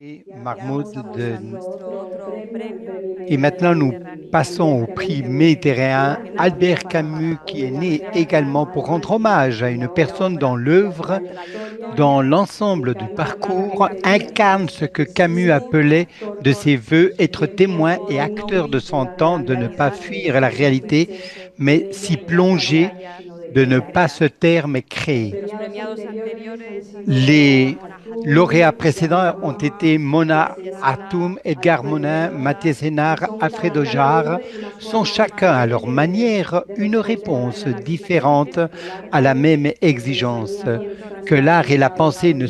Et Mahmoud de... nuestro otro premio, el Et premio maintenant, nous Mediterráneo. passons au prix méditerranéen Albert Camus, qui est né également pour rendre hommage à une personne dont l'œuvre, dans l'ensemble du parcours, incarne ce que Camus appelait de ses voeux être témoin et acteur de son temps, de ne pas fuir la réalité, mais s'y plonger, de ne pas se taire, mais créer. Los premiados anteriores han sido Les Mona Hatoum, lauréats Edgar précédents ont été Morin, Mona Mathieu Sénard, Hatoum, Edgar Alfredo Monin, Mathieu Jarre. Sénard, Alfredo Jarre, sont chacun à leur manière une réponse différente à la même exigence, que l'art et la pensée ne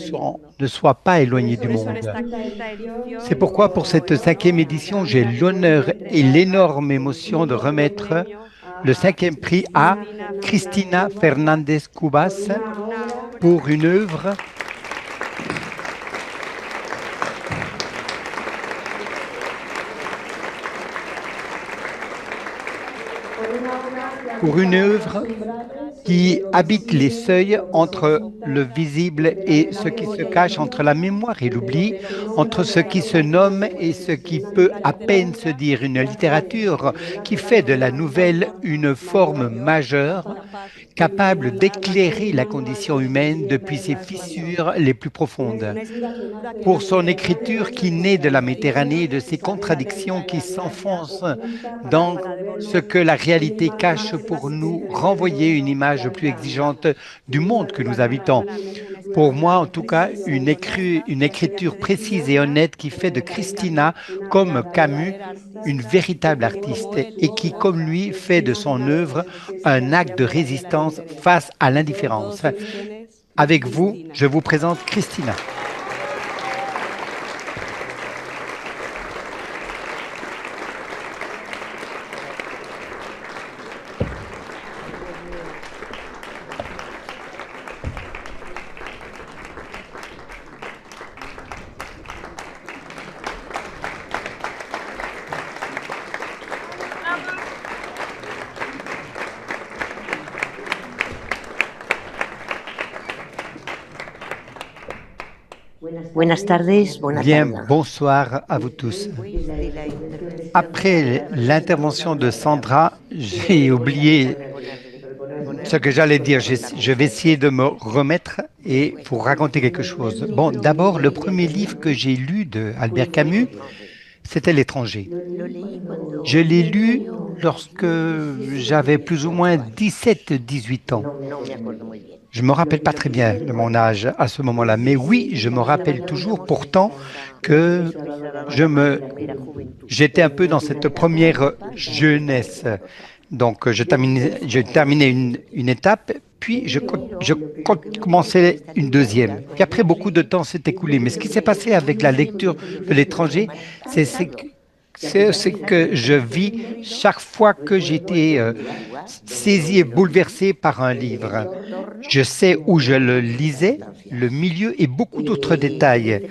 soient pas éloignés du Por eso en monde. esta quinta C'est edición pourquoi pour cette cinquième édition, j'ai l'honneur et l'énorme émotion de segundo remettre premio le a cinquième prix à Cristina Fernández Cristina Cubas Fernandez Cubas por una obra pour une œuvre pour une œuvre qui habite les seuils entre le visible et ce qui se cache, entre la mémoire et l'oubli, entre ce qui se nomme et ce qui peut à peine se dire. Une littérature qui fait de la nouvelle une forme majeure, capable d'éclairer la condition humaine depuis ses fissures les plus profondes. una escritura que Pour nace son de la écriture qui naît de la Méditerranée et de ses contradictions qui s'enfoncent dans para ce que devolver la réalité cache pour nous renvoyer une image plus exigeante du monde que nous habitons. una Pour moi, en escritura tout cas, precisa y honesta une que hace écriture de précise et Cristina honnête qui fait de Christina, comme una Camus, verdadera une artista véritable y como artiste él et qui, comme lui, fait de son œuvre un acte de résistance face à con todos l'indifférence. ustedes Avec vous, Cristina. je vous présente Christina. Buenas tardes, buena Bien, tarde. bonsoir à vous tous. Desde la intervención Après l'intervention de Sandra, j'ai oublié ce que j'allais dire. Je vais essayer de me remettre et vous raconter quelque chose. Bon, d'abord, le premier livre que j'ai lu de Albert Camus, c'était L'étranger. lo leí cuando Je l'ai lu lorsque j'avais plus ou moins 17-18 ans. no me acuerdo muy bien. Je ne me rappelle pas très bien de mon âge à ce moment-là, mais oui, je me rappelle toujours pourtant que Primera juventud. j'étais un peu dans cette première jeunesse. Donc, je terminais une étape, puis je commençais une deuxième. Puis après, beaucoup de temps s'est écoulé. Mais ce qui s'est passé avec la lecture de l'étranger, c'est ce que je vis chaque fois que j'étais saisi et bouleversé par un livre. Je sais où je le lisais, le milieu et beaucoup d'autres détails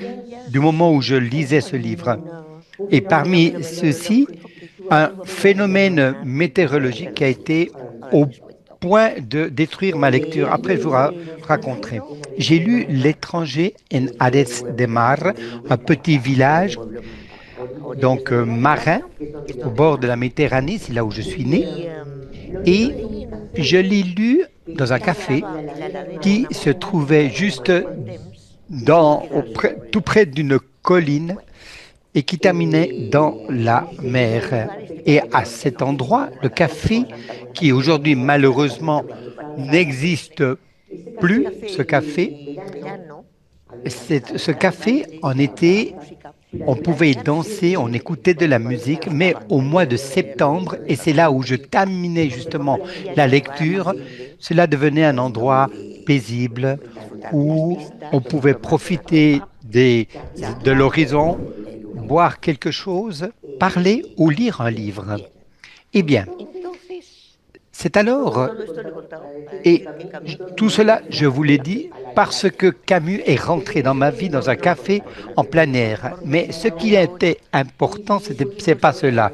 du moment où je lisais ce livre. Et parmi ceux-ci, un phénomène météorologique qui a été au point de détruire ma lecture. Après, je vous raconterai. J'ai lu L'étranger en Ares de Mar, un petit village, donc marin, au bord de la Méditerranée, c'est là où je suis né. Et je l'ai lu dans un café qui se trouvait juste tout près d'une colline et qui terminait dans la mer. Et à cet endroit, le café, qui aujourd'hui malheureusement n'existe plus, ce café en était, on pouvait y danser, on écoutait de la musique, mais au mois de septembre, et c'est là où je terminais justement la lecture, cela devenait un endroit paisible où on pouvait profiter de l'horizon, boire quelque chose, parler ou lire un livre. Eh bien, c'est alors, et tout cela, je vous l'ai dit, parce que Camus est rentré dans ma vie dans un café en plein air. Mais ce qui était important, c'est pas cela.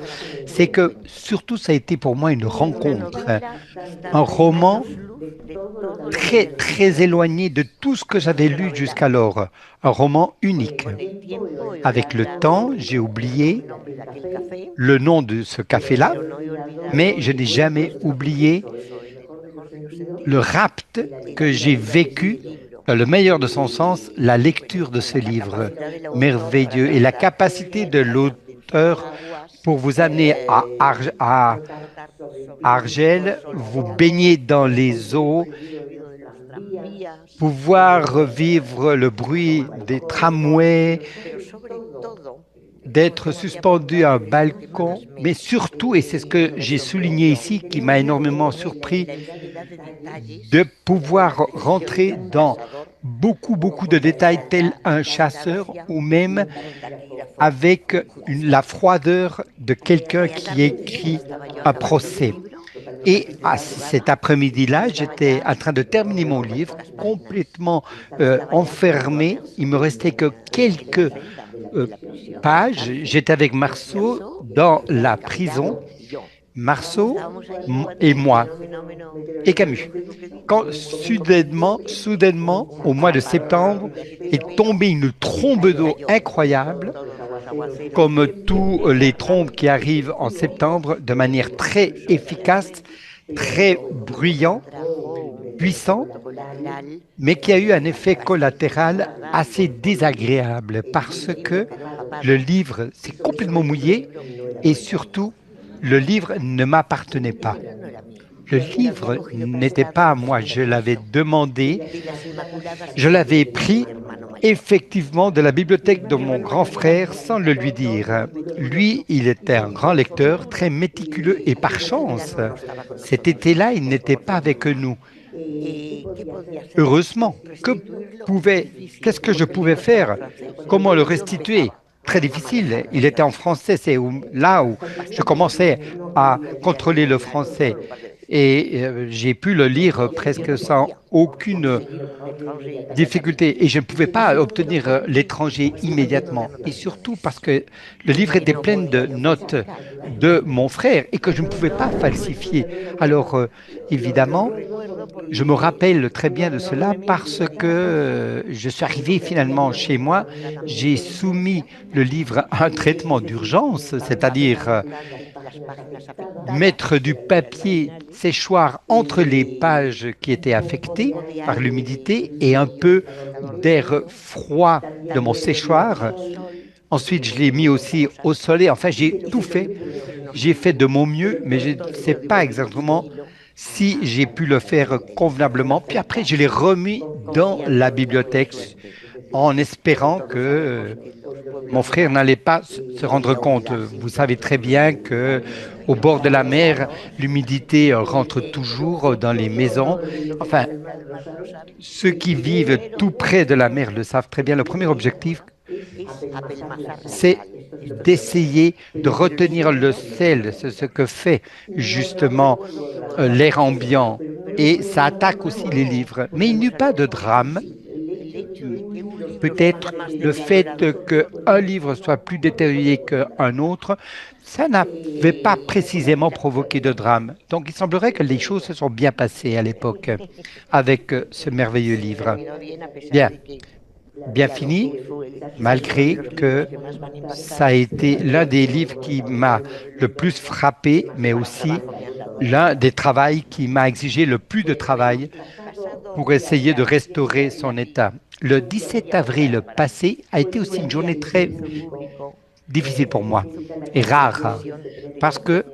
C'est que surtout, ça a été pour moi une rencontre. Un roman très, très éloigné de tout ce que j'avais lu jusqu'alors. Un roman unique. Avec le temps, j'ai oublié le nom de ce café-là, mais je n'ai jamais oublié le rapt que j'ai vécu, dans le meilleur de son sens, la lecture de ce livre merveilleux et la capacité de l'auteur pour vous amener à Argel, vous baigner dans les eaux, pouvoir vivre le bruit des tramways, d'être suspendu à un balcon, mais surtout, et c'est ce que j'ai souligné ici, qui m'a énormément surpris, de pouvoir rentrer dans beaucoup, beaucoup de détails tels un chasseur ou même avec la froideur de quelqu'un qui écrit un procès. Et à cet après-midi-là, j'étais en train de terminer mon livre, complètement enfermé. Il me restait que quelques euh, pages. J'étais avec Marceau dans la prison. Marceau et moi et Camus. Quand soudainement, au mois de septembre, est tombée une trombe d'eau incroyable, comme tous les trombes qui arrivent en septembre, de manière très efficace, très bruyant, puissant, mais qui a eu un effet collatéral assez désagréable parce que le livre s'est complètement mouillé et surtout, le livre ne m'appartenait pas. Le livre n'était pas à moi, je l'avais demandé, je l'avais pris effectivement de la bibliothèque de mon grand frère sans le lui dire. Lui, il était un grand lecteur, très méticuleux et par chance, cet été-là, il n'était pas avec nous. Heureusement, qu'est-ce que je pouvais faire? Comment le restituer? Très difficile. Il était en français, c'est là où je commençais à contrôler le français. Et j'ai pu le lire presque sans aucune difficulté. Et je ne pouvais pas obtenir l'étranger immédiatement. Et surtout parce que le livre était plein de notes de mon frère et que je ne pouvais pas falsifier. Alors, évidemment, je me rappelle très bien de cela parce que je suis arrivé finalement chez moi, j'ai soumis le livre à un traitement d'urgence, c'est-à-dire mettre du papier séchoir entre les pages qui étaient affectées par l'humidité et un peu d'air froid de mon séchoir. Ensuite, je l'ai mis aussi au soleil. Enfin, j'ai tout fait. J'ai fait de mon mieux, mais je ne sais pas exactement si j'ai pu le faire convenablement. Puis après, je l'ai remis dans la bibliothèque en espérant que mon frère n'allait pas se rendre compte. Vous savez très bien que au bord de la mer, l'humidité rentre toujours dans les maisons. Enfin, ceux qui vivent tout près de la mer le savent très bien. Le premier objectif, c'est d'essayer de retenir le sel, c'est ce que fait justement l'air ambiant et ça attaque aussi les livres. Mais il n'y eut pas de drame. Peut-être le fait qu'un livre soit plus détérioré qu'un autre, ça n'avait pas précisément provoqué de drame. Donc il semblerait que les choses se sont bien passées à l'époque avec ce merveilleux livre. Bien, bien fini, malgré que ça a été l'un des livres qui m'a le plus frappé, mais aussi l'un des travaux qui m'a exigé le plus de travail pour essayer de restaurer son état. Le 17 avril passé a été aussi une journée très difficile pour moi et rare parce que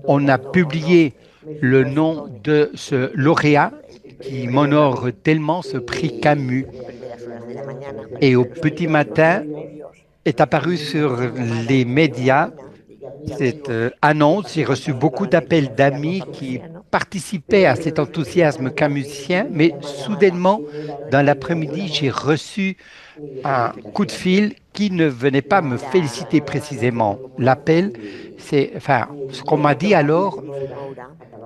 on a publié le nom de ce lauréat qui m'honore tellement, ce prix Camus. Et au petit matin est apparu sur les médias cette annonce. J'ai reçu beaucoup d'appels d'amis qui participaient à cet enthousiasme camusien, mais soudainement, dans l'après-midi, j'ai reçu un coup de fil qui ne venait pas me féliciter précisément. L'appel, c'est, enfin, ce qu'on m'a dit alors,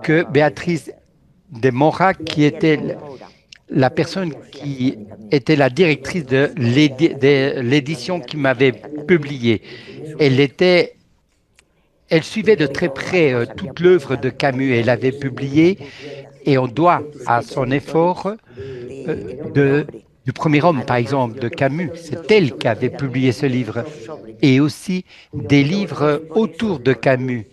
que Béatrice de Morac, qui était la personne qui était la directrice de l'édition qui m'avait publié, elle était elle suivait de très près toute l'œuvre de Camus. Elle avait publié, et on doit à son effort de, du premier homme, par exemple, de Camus. C'est elle qui avait publié ce livre. Et aussi des livres autour de Camus.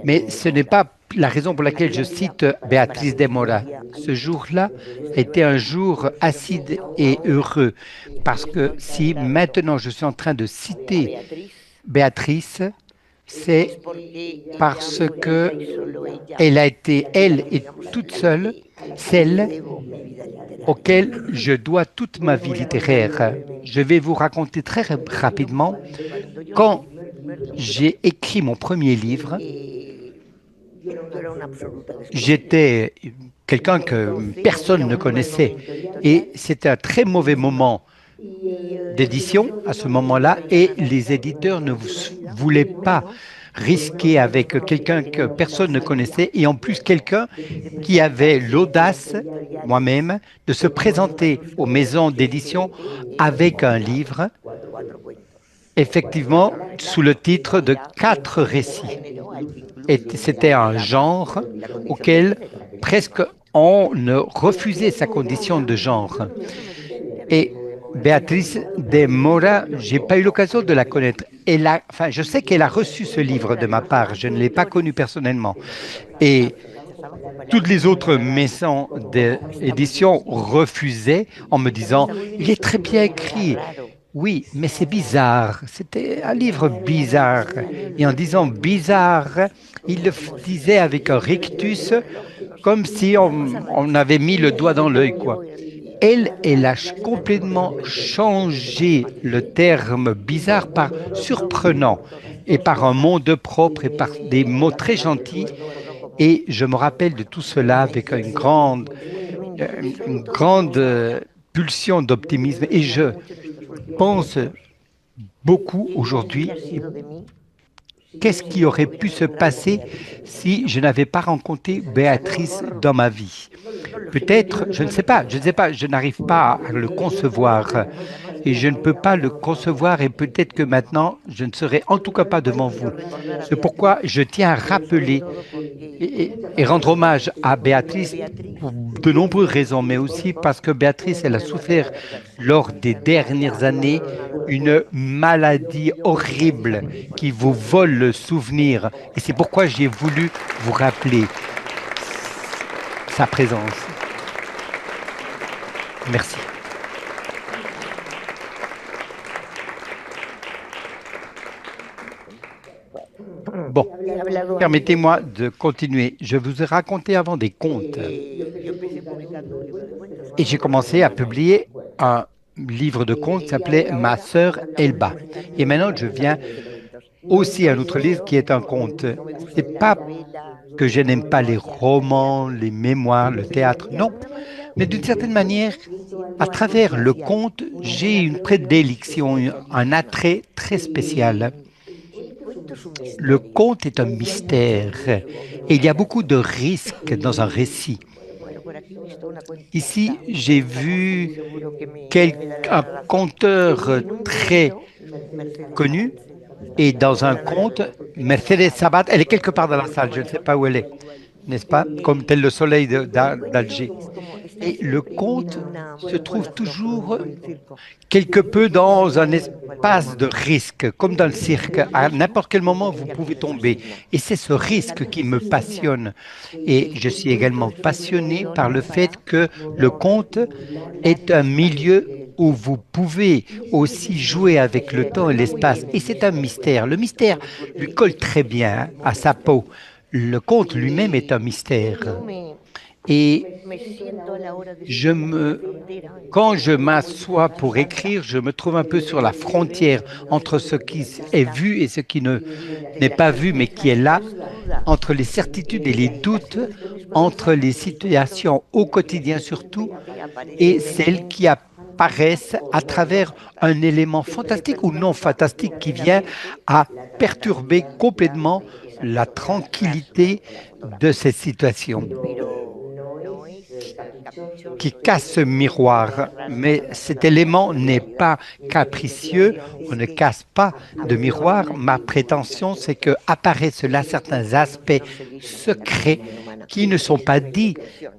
Mais ce n'est pas la raison pour laquelle je cite Béatrice de Mora. Ce jour-là était un jour acide et heureux, parce que si maintenant je suis en train de citer Béatrice, c'est parce que elle a été, elle et toute seule, celle auquel je dois toute ma vie littéraire. Je vais vous raconter très rapidement quand j'ai écrit mon premier livre. J'étais quelqu'un que personne ne connaissait et c'était un très mauvais moment d'édition à ce moment-là et les éditeurs ne voulaient pas risquer avec quelqu'un que personne ne connaissait et en plus quelqu'un qui avait l'audace, moi-même, de se présenter aux maisons d'édition avec un livre, effectivement, sous le titre de 4 récits. Et c'était un genre auquel presque on ne refusait sa condition de genre. Et Béatrice de Mora, je n'ai pas eu l'occasion de la connaître. Je sais qu'elle a reçu ce livre de ma part, je ne l'ai pas connu personnellement. Et toutes les autres maisons d'édition refusaient en me disant « Il est très bien écrit ». Oui, mais c'est bizarre. C'était un livre bizarre. Et en disant bizarre, il le disait avec un rictus, comme si on avait mis le doigt dans l'œil, quoi. Elle a complètement changé le terme bizarre par surprenant et par un monde propre et par des mots très gentils. Et je me rappelle de tout cela avec une grande pulsion d'optimisme. Et je pense beaucoup aujourd'hui, qu'est-ce qui aurait pu se passer si je n'avais pas rencontré Béatrice dans ma vie? Peut-être, je ne sais pas, je n'arrive pas à le concevoir et je ne peux pas le concevoir et peut-être que maintenant, je ne serai en tout cas pas devant vous. C'est pourquoi je tiens à rappeler et rendre hommage à Béatrice pour de nombreuses raisons, mais aussi parce que Béatrice, elle a souffert lors des dernières années une maladie horrible qui vous vole le souvenir. Et c'est pourquoi j'ai voulu vous rappeler sa présence. Merci. Bon, permettez-moi de continuer. Je vous ai raconté avant des contes et j'ai commencé à publier un livre de contes qui s'appelait Ma sœur Elba. Et maintenant, je viens aussi à un autre livre qui est un conte. C'est pas que je n'aime pas les romans, les mémoires, le théâtre, non. Mais d'une certaine manière, à travers le conte, j'ai une prédilection, un attrait très spécial. Le conte est un mystère et il y a beaucoup de risques dans un récit. Ici, j'ai vu un conteur très connu et dans un conte, Mercedes Sabat, elle est quelque part dans la salle, je ne sais pas où elle est, n'est-ce pas? Comme tel le soleil d'Alger. Et le conte se trouve toujours quelque peu dans un espace de risque, comme dans le cirque. À n'importe quel moment, vous pouvez tomber. Et c'est ce risque qui me passionne. Et je suis également passionné par le fait que le conte est un milieu où vous pouvez aussi jouer avec le temps et l'espace. Et c'est un mystère. Le mystère lui colle très bien à sa peau. Le conte lui-même est un mystère. Et quand je m'assois pour écrire, je me trouve un peu sur la frontière entre ce qui est vu et ce qui n'est pas vu, mais qui est là, entre les certitudes et les doutes, entre les situations au quotidien surtout, et celles qui apparaissent à travers un élément fantastique ou non fantastique qui vient à perturber complètement la tranquillité de cette situation. qui casse ce miroir, mais cet élément n'est pas capricieux, on ne casse pas de miroir. Ma prétention, c'est que apparaissent là certains aspects secrets qui ne sont pas dits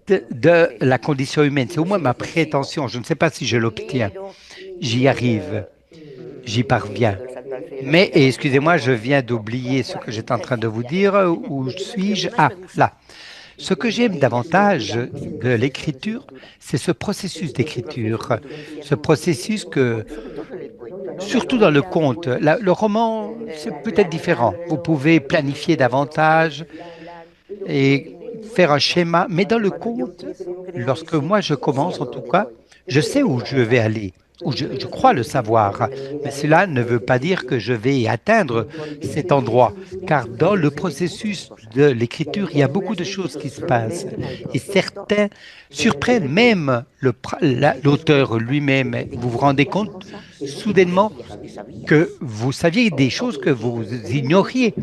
de la condition humaine. C'est au moins ma prétention, je ne sais pas si je l'obtiens. J'y arrive, j'y parviens. Mais, et excusez-moi, je viens d'oublier ce que j'étais en train de vous dire. Où suis-je? Ah, là. Ce que j'aime davantage de l'écriture, c'est ce processus d'écriture. Ce processus que, surtout dans le conte, le roman, c'est peut-être différent. Vous pouvez planifier davantage et faire un schéma. Mais dans le conte, lorsque moi je commence en tout cas, je sais où je vais aller, ou je crois le savoir, mais cela ne veut pas dire que je vais atteindre cet endroit, car dans le processus de l'écriture, il y a beaucoup de choses qui se passent, et certains surprennent même l'auteur lui-même. Vous vous rendez compte soudainement que vous saviez des choses que vous ignoriez,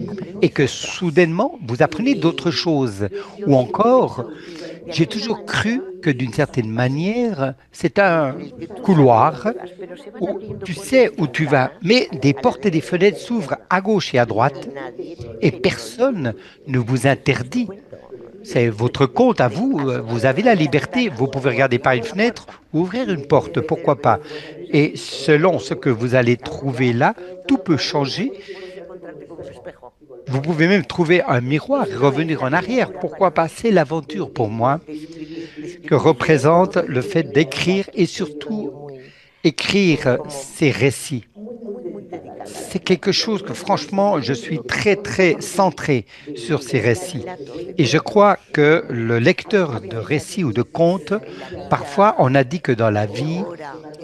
et que soudainement vous apprenez d'autres choses, ou encore j'ai toujours cru que d'une certaine manière, c'est un couloir où tu sais où tu vas, mais des portes et des fenêtres s'ouvrent à gauche et à droite et personne ne vous interdit. C'est votre compte à vous, vous avez la liberté, vous pouvez regarder par une fenêtre ou ouvrir une porte, pourquoi pas. Et selon ce que vous allez trouver là, tout peut changer. Vous pouvez même trouver un miroir et revenir en arrière. Pourquoi pas? C'est l'aventure pour moi que représente le fait d'écrire et surtout écrire ces récits. C'est quelque chose que franchement, je suis très très centré sur ces récits. Et je crois que le lecteur de récits ou de contes, parfois on a dit que dans la vie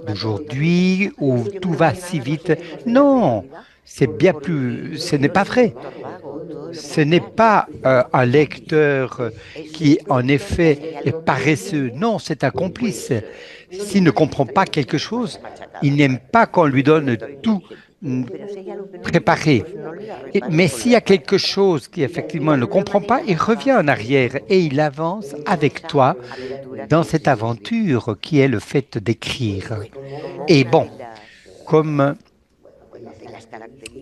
d'aujourd'hui, où tout va si vite, non, c'est bien plus, ce n'est pas vrai. Ce n'est pas un lecteur qui, en effet, est paresseux. Non, c'est un complice. S'il ne comprend pas quelque chose, il n'aime pas qu'on lui donne tout préparé. Mais s'il y a quelque chose qui, effectivement, ne comprend pas, il revient en arrière et il avance avec toi dans cette aventure qui est le fait d'écrire. Et bon, comme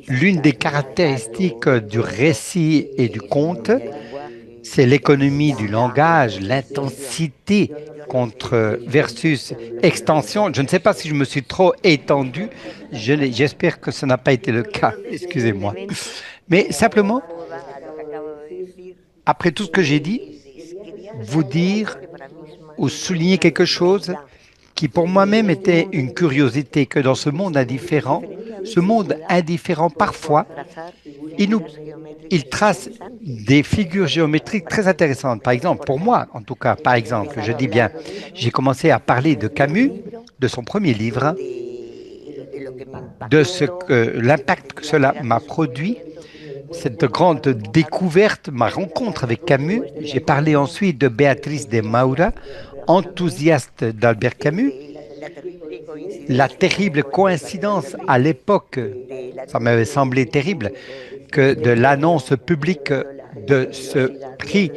l'une des caractéristiques du récit et du conte, c'est l'économie du langage, l'intensité versus extension. Je ne sais pas si je me suis trop étendu, j'espère que ce n'a pas été le cas, excusez-moi. Mais simplement, après tout ce que j'ai dit, vous dire ou souligner quelque chose qui pour moi-même était une curiosité, que dans ce monde indifférent parfois, il trace des figures géométriques très intéressantes. Par exemple, pour moi, en tout cas, par exemple, je dis bien, j'ai commencé à parler de Camus, de son premier livre, de l'impact que cela m'a produit, cette grande découverte, ma rencontre avec Camus. J'ai parlé ensuite de Béatrice de Maura, enthousiaste d'Albert Camus. La terrible coïncidence à l'époque, ça m'avait semblé terrible, que de l'annonce publique de ce prix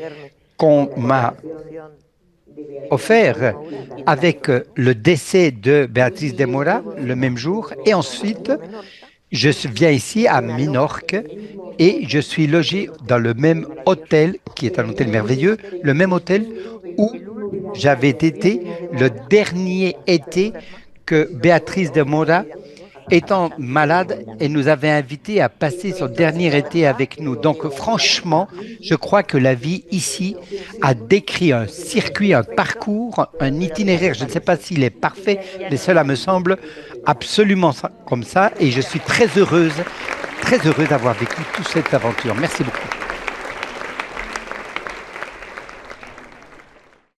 qu'on m'a offert avec le décès de Béatrice de Maura le même jour. Et ensuite, je viens ici à Minorque et je suis logé dans le même hôtel, qui est un hôtel merveilleux, le même hôtel où j'avais été le dernier été que Béatrice de Maura, étant malade, et nous avait invités à passer son dernier été avec nous. Donc franchement, je crois que la vie ici a décrit un circuit, un parcours, un itinéraire. Je ne sais pas s'il est parfait, mais cela me semble absolument comme ça. Et je suis très heureuse d'avoir vécu toute cette aventure. Merci beaucoup.